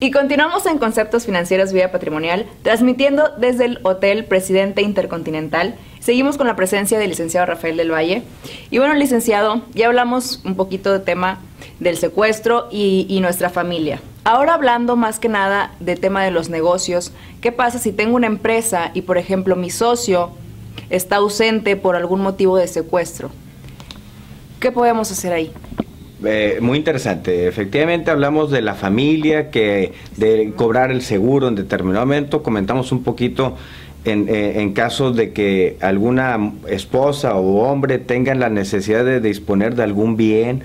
Y continuamos en Conceptos Financieros Vida Patrimonial, transmitiendo desde el Hotel Presidente Intercontinental. Seguimos con la presencia del licenciado Rafael del Valle. Y bueno, licenciado, ya hablamos un poquito del tema del secuestro y nuestra familia. Ahora hablando más que nada del tema de los negocios, ¿qué pasa si tengo una empresa y, por ejemplo, mi socio está ausente por algún motivo de secuestro? ¿Qué podemos hacer ahí? Muy interesante. Efectivamente hablamos de la familia, de cobrar el seguro en determinado momento. Comentamos un poquito en caso de que alguna esposa o hombre tengan la necesidad de disponer de algún bien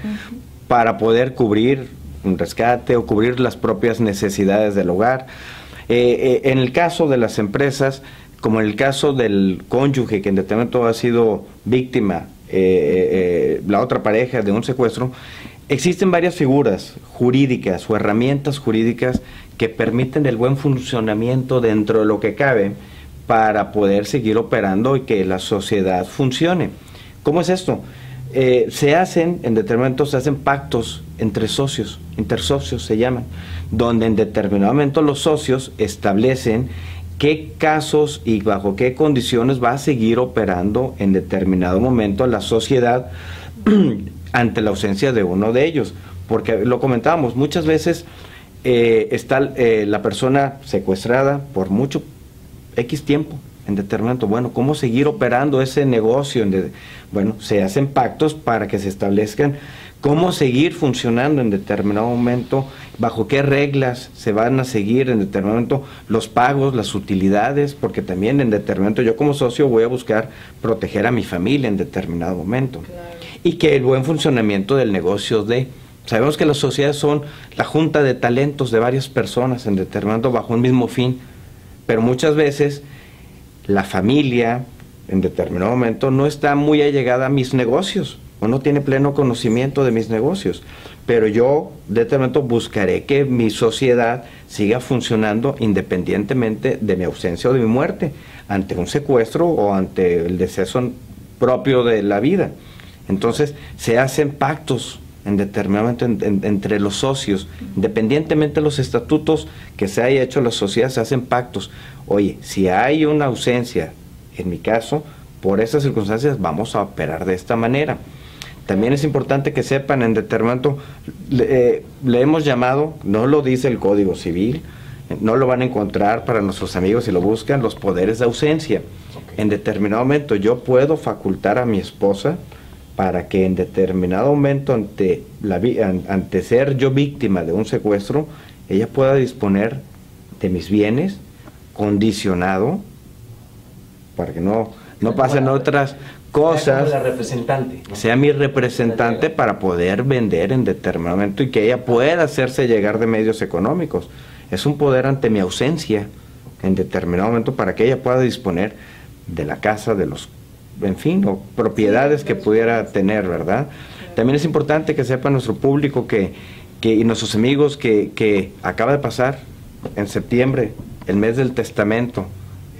para poder cubrir un rescate o cubrir las propias necesidades del hogar. En el caso de las empresas, como en el caso del cónyuge que en determinado momento ha sido víctima, la otra pareja, de un secuestro, existen varias figuras jurídicas o herramientas jurídicas que permiten el buen funcionamiento dentro de lo que cabe para poder seguir operando y que la sociedad funcione. ¿Cómo es esto? Se hacen, en determinado momento se hacen pactos entre socios, intersocios se llaman, donde en determinado momento los socios establecen qué casos y bajo qué condiciones va a seguir operando en determinado momento la sociedad ante la ausencia de uno de ellos. Porque lo comentábamos, muchas veces está la persona secuestrada por mucho X tiempo en determinado. Bueno, ¿cómo seguir operando ese negocio? Bueno, se hacen pactos para que se establezcan cómo seguir funcionando en determinado momento, bajo qué reglas se van a seguir en determinado momento, los pagos, las utilidades, porque también en determinado momento yo como socio voy a buscar proteger a mi familia en determinado momento. Claro. Y que el buen funcionamiento del negocio sabemos que las sociedades son la junta de talentos de varias personas en determinado bajo un mismo fin, pero muchas veces la familia en determinado momento no está muy allegada a mis negocios, o no tiene pleno conocimiento de mis negocios, pero yo de determinado momento buscaré que mi sociedad siga funcionando independientemente de mi ausencia o de mi muerte, ante un secuestro o ante el deceso propio de la vida. Entonces se hacen pactos en determinado momento entre los socios, independientemente de los estatutos que se haya hecho la sociedad, se hacen pactos. Oye, si hay una ausencia, en mi caso, por esas circunstancias vamos a operar de esta manera. También es importante que sepan, en determinado, le hemos llamado, no lo dice el Código Civil, no lo van a encontrar para nuestros amigos si lo buscan, los poderes de ausencia. Okay. En determinado momento yo puedo facultar a mi esposa para que en determinado momento ante ser yo víctima de un secuestro, ella pueda disponer de mis bienes condicionado para que no pasen otras cosas, sea la representante, ¿no? Sea mi representante para poder vender en determinado momento y que ella pueda hacerse llegar de medios económicos. Es un poder ante mi ausencia en determinado momento para que ella pueda disponer de la casa, de los, en fin, o propiedades que pudiera tener, ¿verdad? También es importante que sepa nuestro público y nuestros amigos que acaba de pasar en septiembre, el mes del testamento.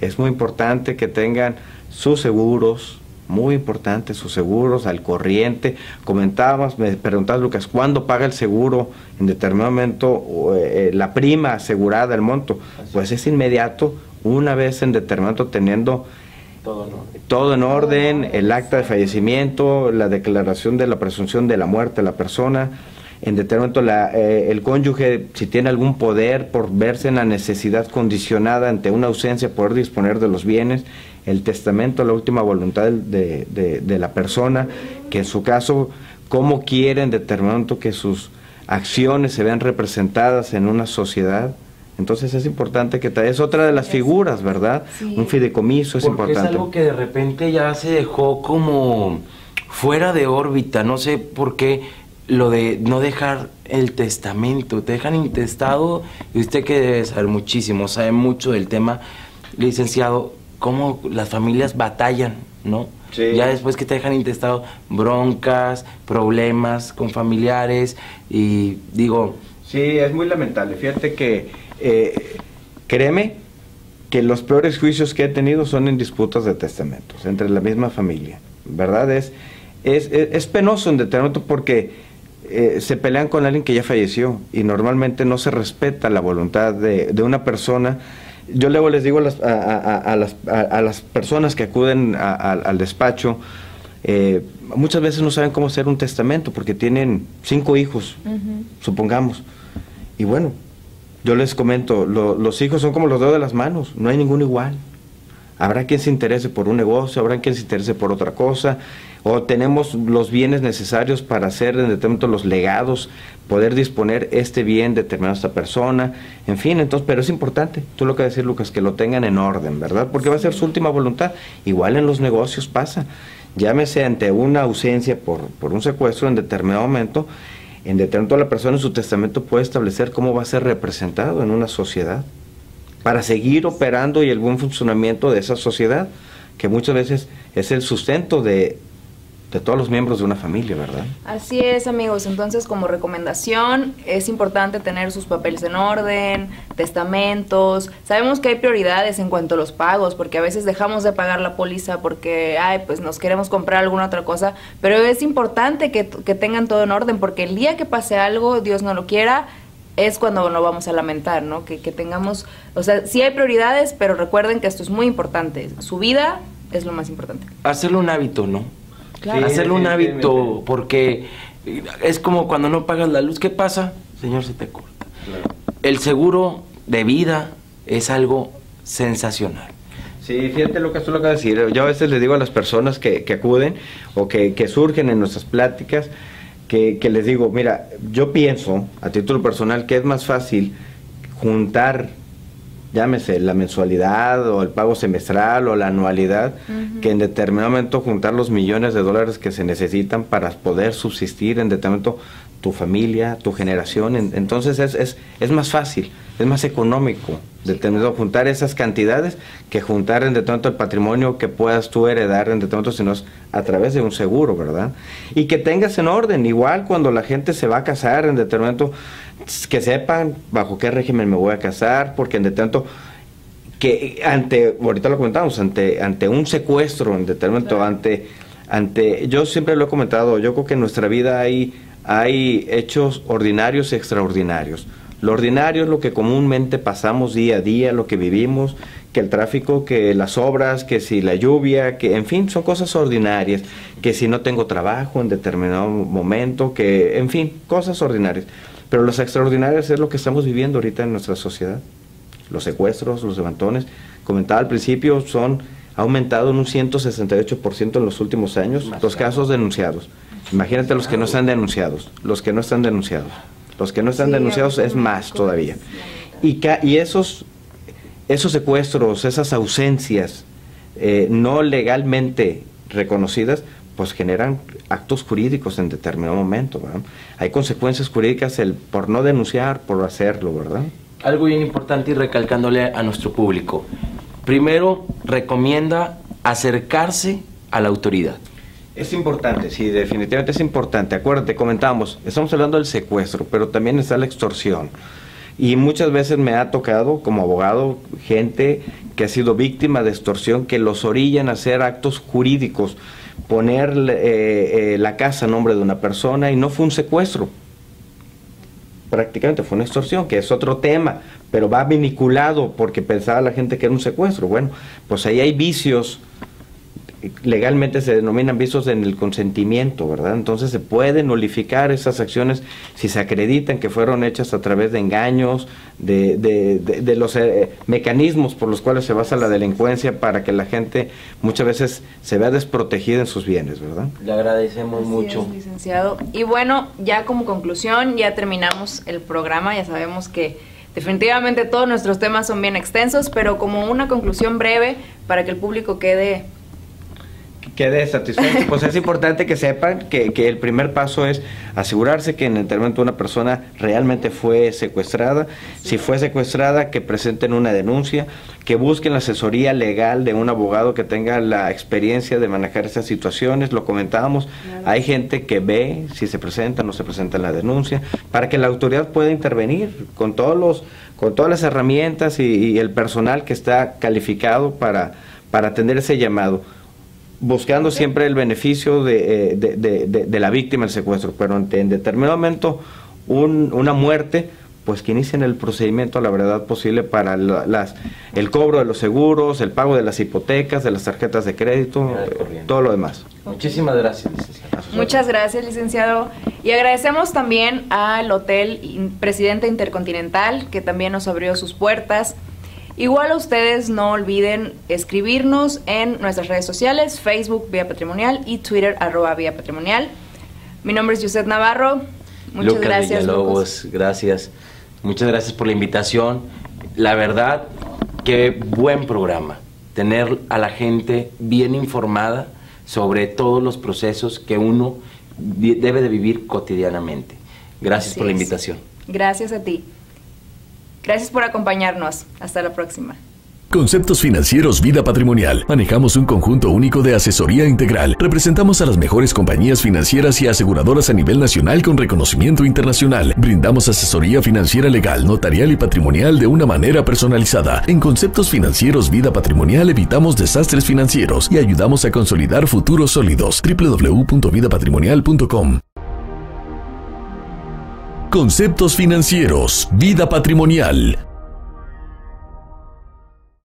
Es muy importante que tengan sus seguros, muy importante, sus seguros al corriente. Comentabas, me preguntabas, Lucas, ¿cuándo paga el seguro? En determinado momento, la prima asegurada, el monto, pues es inmediato, una vez en determinado momento teniendo todo en orden, el acta de fallecimiento, la declaración de la presunción de la muerte de la persona. En determinado momento el cónyuge, si tiene algún poder por verse en la necesidad condicionada ante una ausencia, poder disponer de los bienes, el testamento, la última voluntad de la persona, que en su caso, cómo quiere en determinado momento que sus acciones se vean representadas en una sociedad. Entonces es importante que es otra de las figuras, ¿verdad? Sí. Un fideicomiso es importante. Es algo que de repente ya se dejó como fuera de órbita, no sé por qué. Lo de no dejar el testamento, te dejan intestado, y usted que debe saber muchísimo, sabe mucho del tema, licenciado, cómo las familias batallan, ¿no? Sí. Ya después que te dejan intestado, broncas, problemas con familiares, y digo... Sí, es muy lamentable. Fíjate que, créeme, que los peores juicios que he tenido son en disputas de testamentos, entre la misma familia, ¿verdad? Es penoso en determinado porque se pelean con alguien que ya falleció y normalmente no se respeta la voluntad de una persona. Yo luego les digo a las personas que acuden al despacho, muchas veces no saben cómo hacer un testamento porque tienen 5 hijos, supongamos. Y bueno, yo les comento, los hijos son como los dedos de las manos, no hay ninguno igual. Habrá quien se interese por un negocio, habrá quien se interese por otra cosa, o tenemos los bienes necesarios para hacer en determinado los legados, poder disponer este bien determinado a esta persona, en fin, entonces, pero es importante, tú lo que decir, Lucas, que lo tengan en orden, ¿verdad? Porque va a ser su última voluntad. Igual en los negocios pasa, llámese ante una ausencia por un secuestro en determinado momento, en determinado la persona en su testamento puede establecer cómo va a ser representado en una sociedad, para seguir operando y el buen funcionamiento de esa sociedad, que muchas veces es el sustento de todos los miembros de una familia, ¿verdad? Así es, amigos. Entonces, como recomendación, es importante tener sus papeles en orden, testamentos. Sabemos que hay prioridades en cuanto a los pagos, porque a veces dejamos de pagar la póliza porque, pues nos queremos comprar alguna otra cosa, pero es importante que tengan todo en orden, porque el día que pase algo, Dios no lo quiera, es cuando lo vamos a lamentar, ¿no? Que tengamos, o sea, sí hay prioridades, pero recuerden que esto es muy importante. Su vida es lo más importante. Hacerlo un hábito, ¿no? Claro. Sí, hacerlo un hábito, porque es como cuando no pagas la luz. ¿Qué pasa? Señor, se te corta. Claro. El seguro de vida es algo sensacional. Sí, fíjate lo que tú lo acabas de decir. Yo a veces les digo a las personas que acuden o que surgen en nuestras pláticas, que les digo, mira, yo pienso, a título personal, que es más fácil juntar, llámese, la mensualidad o el pago semestral o la anualidad, que en determinado momento juntar los millones de dólares que se necesitan para poder subsistir en determinado momento tu familia, tu generación. Entonces es más fácil, es más económico determinado juntar esas cantidades que juntar en determinado el patrimonio que puedas tú heredar en determinado, sino es a través de un seguro, ¿verdad? Y que tengas en orden, igual cuando la gente se va a casar en determinado, que sepan bajo qué régimen me voy a casar, porque en determinado que ahorita lo comentamos, ante un secuestro en determinado, claro. Yo siempre lo he comentado, yo creo que en nuestra vida hay hechos ordinarios y extraordinarios. Lo ordinario es lo que comúnmente pasamos día a día, lo que vivimos, que el tráfico, que las obras, que si la lluvia, que en fin, son cosas ordinarias, que si no tengo trabajo en determinado momento, que en fin, cosas ordinarias. Pero los extraordinarios es lo que estamos viviendo ahorita en nuestra sociedad. Los secuestros, los levantones, comentaba al principio, ha aumentado en un 168% en los últimos años los casos denunciados. Imagínate los que no están denunciados, los que no están denunciados. Los que no están denunciados es más todavía. Y esos secuestros, esas ausencias no legalmente reconocidas, pues generan actos jurídicos en determinado momento, ¿verdad? Hay consecuencias jurídicas por no denunciar, por hacerlo, ¿verdad? Algo bien importante y recalcándole a nuestro público. Primero, recomienda acercarse a la autoridad. Es importante, sí, definitivamente es importante. Acuérdate, comentamos, estamos hablando del secuestro, pero también está la extorsión. Y muchas veces me ha tocado, como abogado, gente que ha sido víctima de extorsión, que los orillan a hacer actos jurídicos, poner la casa a nombre de una persona, y no fue un secuestro. Prácticamente fue una extorsión, que es otro tema, pero va vinculado porque pensaba la gente que era un secuestro. Bueno, pues ahí hay vicios. Legalmente se denominan vicios en el consentimiento, ¿verdad? Entonces se pueden nulificar esas acciones si se acreditan que fueron hechas a través de engaños, de los mecanismos por los cuales se basa la delincuencia, para que la gente muchas veces se vea desprotegida en sus bienes, ¿verdad? Le agradecemos mucho. Es, licenciado. Y bueno, ya como conclusión, ya terminamos el programa, ya sabemos que definitivamente todos nuestros temas son bien extensos, pero como una conclusión breve para que el público quede satisfecho. Pues es importante que sepan que el primer paso es asegurarse que en el momento una persona realmente fue secuestrada. Si fue secuestrada, que presenten una denuncia, que busquen la asesoría legal de un abogado que tenga la experiencia de manejar esas situaciones. Lo comentábamos, claro. Hay gente que ve si se presenta o no se presenta la denuncia, para que la autoridad pueda intervenir con todas las herramientas y el personal que está calificado para atender ese llamado. buscando siempre el beneficio de la víctima del secuestro, pero en determinado momento una muerte, pues que inicien el procedimiento a la brevedad posible para el cobro de los seguros, el pago de las hipotecas, de las tarjetas de crédito, todo lo demás. Muchísimas gracias, licenciado. Muchas gracias, licenciado. Y agradecemos también al Hotel Presidente Intercontinental, que también nos abrió sus puertas. Igual a ustedes no olviden escribirnos en nuestras redes sociales, Facebook Vía Patrimonial y Twitter @Vía Patrimonial. Mi nombre es Yuset Navarro. Muchas Lucas gracias, Villalobos, gracias. Muchas gracias por la invitación. La verdad, qué buen programa. Tener a la gente bien informada sobre todos los procesos que uno debe de vivir cotidianamente. Gracias por la invitación. Gracias a ti. Gracias por acompañarnos. Hasta la próxima. Conceptos Financieros Vida Patrimonial. Manejamos un conjunto único de asesoría integral. Representamos a las mejores compañías financieras y aseguradoras a nivel nacional con reconocimiento internacional. Brindamos asesoría financiera legal, notarial y patrimonial de una manera personalizada. En Conceptos Financieros Vida Patrimonial evitamos desastres financieros y ayudamos a consolidar futuros sólidos. www.vidapatrimonial.com. Conceptos Financieros Vida Patrimonial.